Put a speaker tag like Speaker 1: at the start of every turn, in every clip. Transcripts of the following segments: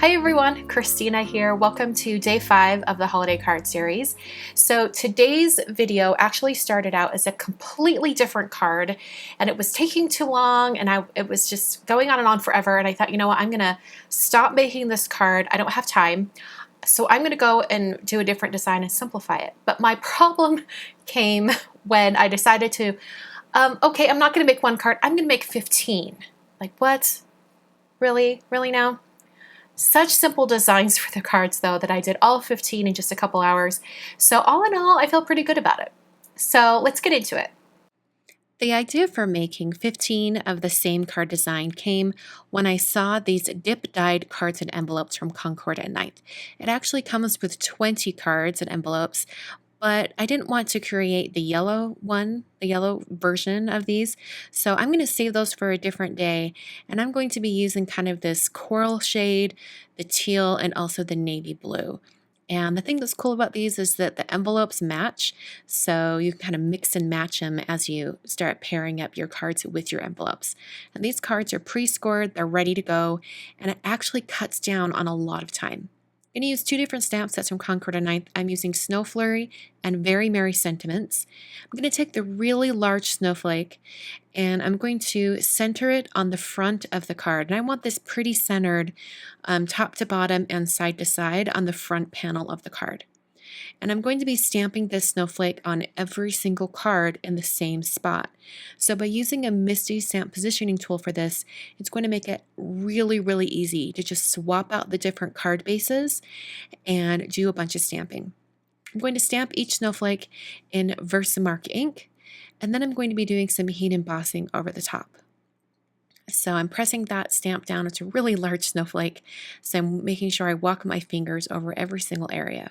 Speaker 1: Hi everyone, Christina here. Welcome to day 5 of the holiday card series. So today's video actually started out as a completely different card, and it was taking too long, and it was just going on and on forever, and I thought, you know what, I'm gonna stop making this card. I don't have time. So I'm gonna go and do a different design and simplify it. But my problem came when I decided to, okay, I'm not gonna make one card, I'm gonna make 15. Like what? Really? Really now? Such simple designs for the cards though that I did all 15 in just a couple hours. So all in all, I feel pretty good about it. So let's get into it. The idea for making 15 of the same card design came when I saw these dip-dyed cards and envelopes from Concord at Night. It actually comes with 20 cards and envelopes, but I didn't want to create the yellow one, the yellow version of these. So I'm going to save those for a different day. And I'm going to be using kind of this coral shade, the teal, and also the navy blue. And the thing that's cool about these is that the envelopes match. So you can kind of mix and match them as you start pairing up your cards with your envelopes. And these cards are pre-scored, they're ready to go, and it actually cuts down on a lot of time. I'm going to use two different stamp sets from Concord at Night. I'm using Snow Flurry and Very Merry Sentiments. I'm going to take the really large snowflake and I'm going to center it on the front of the card. And I want this pretty centered top to bottom and side to side on the front panel of the card. And I'm going to be stamping this snowflake on every single card in the same spot. So by using a MISTI stamp positioning tool for this, it's going to make it really easy to just swap out the different card bases and do a bunch of stamping. I'm going to stamp each snowflake in VersaMark Ink, and then I'm going to be doing some heat embossing over the top. So I'm pressing that stamp down. It's a really large snowflake, so I'm making sure I walk my fingers over every single area.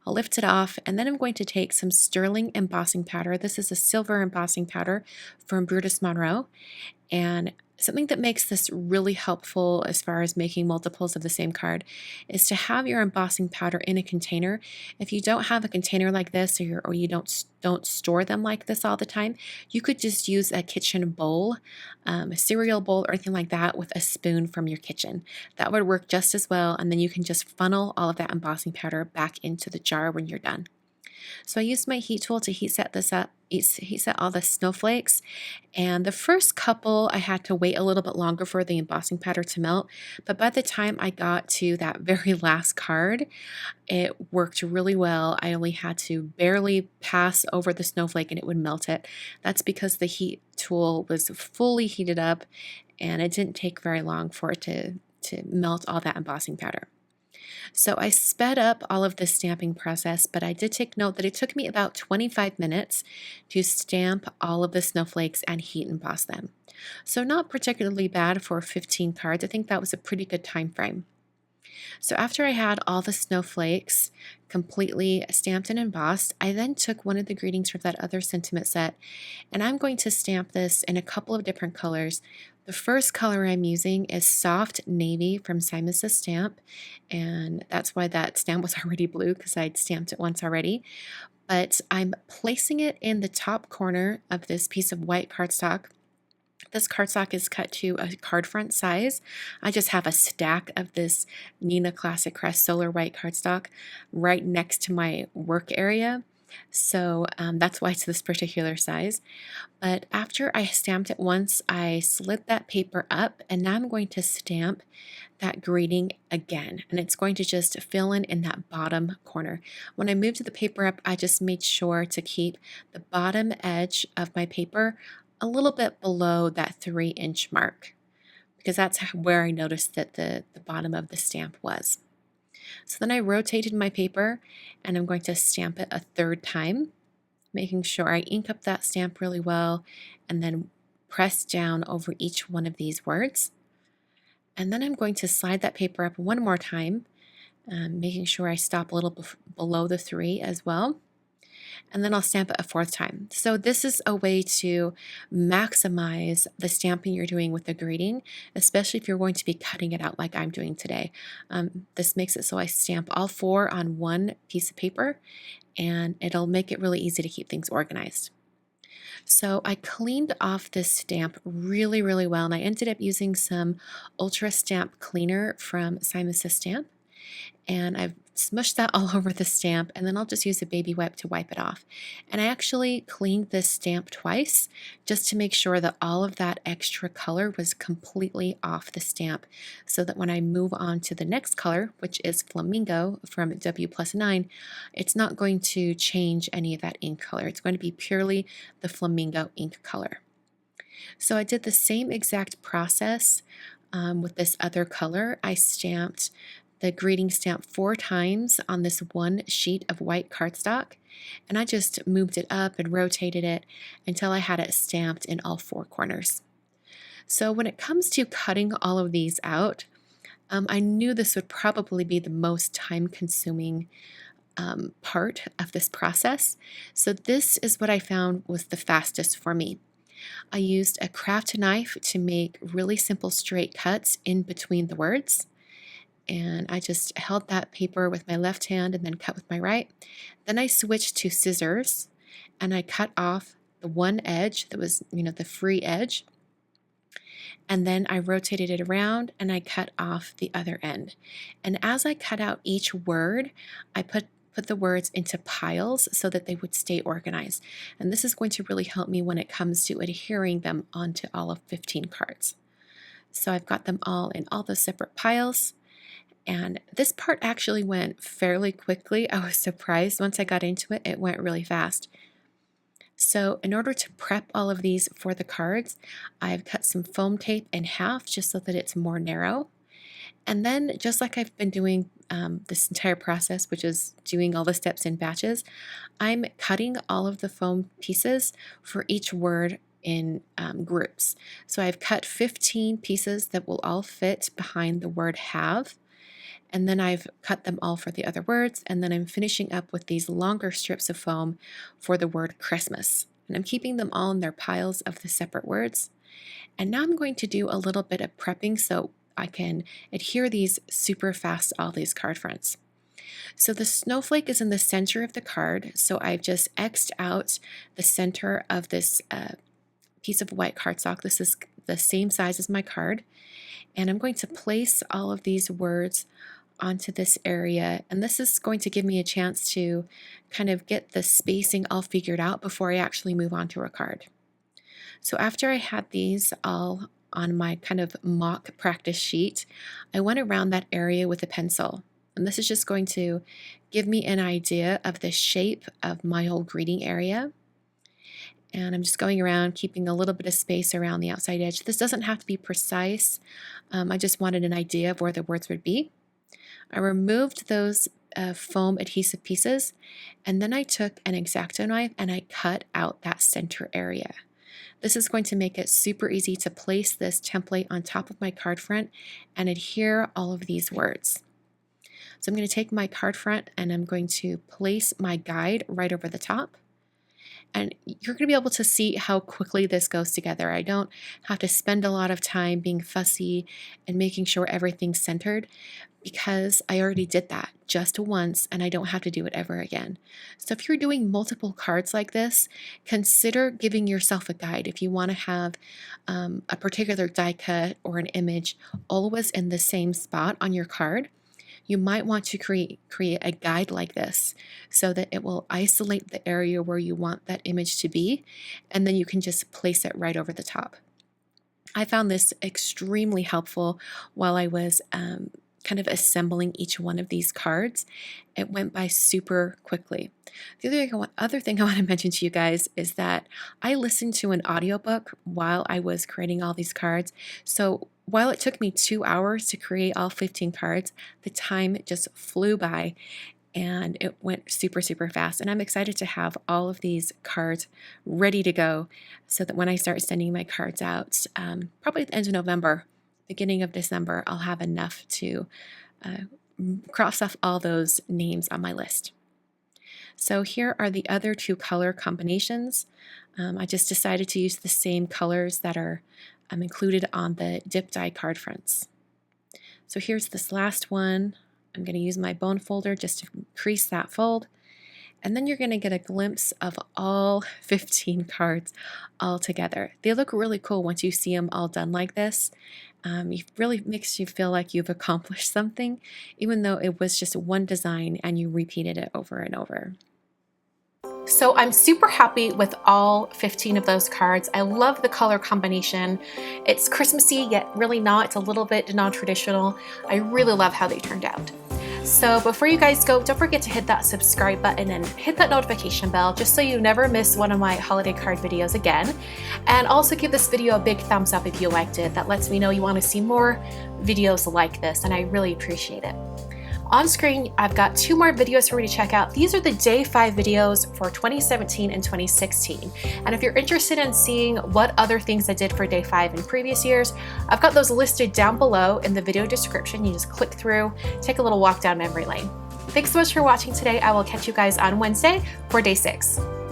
Speaker 1: I'll lift it off, and then I'm going to take some sterling embossing powder. This is a silver embossing powder from Brutus, Monroe, and something that makes this really helpful as far as making multiples of the same card is to have your embossing powder in a container. If you don't have a container like this, or you don't store them like this all the time, you could just use a kitchen bowl, a cereal bowl or anything like that with a spoon from your kitchen. That would work just as well, and then you can just funnel all of that embossing powder back into the jar when you're done. So I used my heat tool to heat set this up, heat set all the snowflakes, and the first couple I had to wait a little bit longer for the embossing powder to melt, but by the time I got to that very last card, it worked really well. I only had to barely pass over the snowflake and it would melt it. That's because the heat tool was fully heated up and it didn't take very long for it to melt all that embossing powder. So I sped up all of this stamping process, but I did take note that it took me about 25 minutes to stamp all of the snowflakes and heat emboss them. So not particularly bad for 15 cards. I think that was a pretty good time frame. So after I had all the snowflakes completely stamped and embossed, I then took one of the greetings from that other sentiment set, and I'm going to stamp this in a couple of different colors. The first color I'm using is soft navy from Simon Says Stamp, and that's why that stamp was already blue because I'd stamped it once already. But I'm placing it in the top corner of this piece of white cardstock. This cardstock is cut to a card front size. I just have a stack of this Neenah Classic Crest Solar White cardstock right next to my work area. So that's why it's this particular size. But after I stamped it once, I slid that paper up, and now I'm going to stamp that greeting again, and it's going to just fill in that bottom corner. When I moved the paper up, I just made sure to keep the bottom edge of my paper a little bit below that 3-inch mark, because that's where I noticed that the bottom of the stamp was. So then I rotated my paper and I'm going to stamp it a third time, making sure I ink up that stamp really well and then press down over each one of these words. And then I'm going to slide that paper up one more time, making sure I stop a little below the 3 as well. And then I'll stamp it a fourth time. So this is a way to maximize the stamping you're doing with the greeting, especially if you're going to be cutting it out like I'm doing today. This makes it so I stamp all 4 on one piece of paper, and it'll make it really easy to keep things organized. So I cleaned off this stamp really, really well, and I ended up using some Ultra Stamp Cleaner from Simon Says Stamp, and I've smushed that all over the stamp, and then I'll just use a baby wipe to wipe it off. And I actually cleaned this stamp twice just to make sure that all of that extra color was completely off the stamp, so that when I move on to the next color, which is Flamingo from W+9, it's not going to change any of that ink color. It's going to be purely the Flamingo ink color. So I did the same exact process with this other color. I stamped the greeting stamp 4 times on this one sheet of white cardstock, and I just moved it up and rotated it until I had it stamped in all 4 corners. So when it comes to cutting all of these out, I knew this would probably be the most time-consuming part of this process. So this is what I found was the fastest for me. I used a craft knife to make really simple straight cuts in between the words. And I just held that paper with my left hand and then cut with my right. Then I switched to scissors and I cut off the one edge that was, the free edge. And then I rotated it around and I cut off the other end. And as I cut out each word, I put the words into piles so that they would stay organized. And this is going to really help me when it comes to adhering them onto all of 15 cards. So I've got them all in all those separate piles. And this part actually went fairly quickly. I was surprised once I got into it, it went really fast. So in order to prep all of these for the cards, I've cut some foam tape in half just so that it's more narrow. And then just like I've been doing this entire process, which is doing all the steps in batches, I'm cutting all of the foam pieces for each word in groups. So I've cut 15 pieces that will all fit behind the word have. And then I've cut them all for the other words, and then I'm finishing up with these longer strips of foam for the word Christmas. And I'm keeping them all in their piles of the separate words. And now I'm going to do a little bit of prepping so I can adhere these super fast to all these card fronts. So the snowflake is in the center of the card, so I've just X'd out the center of this piece of white cardstock. This is the same size as my card. And I'm going to place all of these words onto this area, and this is going to give me a chance to kind of get the spacing all figured out before I actually move on to a card. So after I had these all on my kind of mock practice sheet, I went around that area with a pencil, and this is just going to give me an idea of the shape of my whole greeting area. And I'm just going around keeping a little bit of space around the outside edge. This doesn't have to be precise. I just wanted an idea of where the words would be. I removed those foam adhesive pieces, and then I took an X-Acto knife and I cut out that center area. This is going to make it super easy to place this template on top of my card front and adhere all of these words. So I'm going to take my card front and I'm going to place my guide right over the top. And you're going to be able to see how quickly this goes together. I don't have to spend a lot of time being fussy and making sure everything's centered because I already did that just once and I don't have to do it ever again. So if you're doing multiple cards like this, consider giving yourself a guide. If you want to have a particular die cut or an image always in the same spot on your card, you might want to create a guide like this so that it will isolate the area where you want that image to be, and then you can just place it right over the top. I found this extremely helpful while I was kind of assembling each one of these cards. It went by super quickly. The other thing I want to mention to you guys is that I listened to an audiobook while I was creating all these cards. So while it took me 2 hours to create all 15 cards, the time just flew by and it went super, super fast. And I'm excited to have all of these cards ready to go so that when I start sending my cards out, probably at the end of November, beginning of December, I'll have enough to cross off all those names on my list. So here are the other 2 color combinations. I just decided to use the same colors that are included on the dip die card fronts. So here's this last one. I'm going to use my bone folder just to crease that fold. And then you're going to get a glimpse of all 15 cards all together. They look really cool once you see them all done like this. It really makes you feel like you've accomplished something, even though it was just one design and you repeated it over and over. So I'm super happy with all 15 of those cards. I love the color combination. It's Christmassy, yet really not. It's a little bit non-traditional. I really love how they turned out. So before you guys go, don't forget to hit that subscribe button and hit that notification bell just so you never miss one of my holiday card videos again. And also give this video a big thumbs up if you liked it. That lets me know you want to see more videos like this, and I really appreciate it. On screen, I've got 2 more videos for you to check out. These are the day 5 videos for 2017 and 2016. And if you're interested in seeing what other things I did for day 5 in previous years, I've got those listed down below in the video description. You just click through, take a little walk down memory lane. Thanks so much for watching today. I will catch you guys on Wednesday for day 6.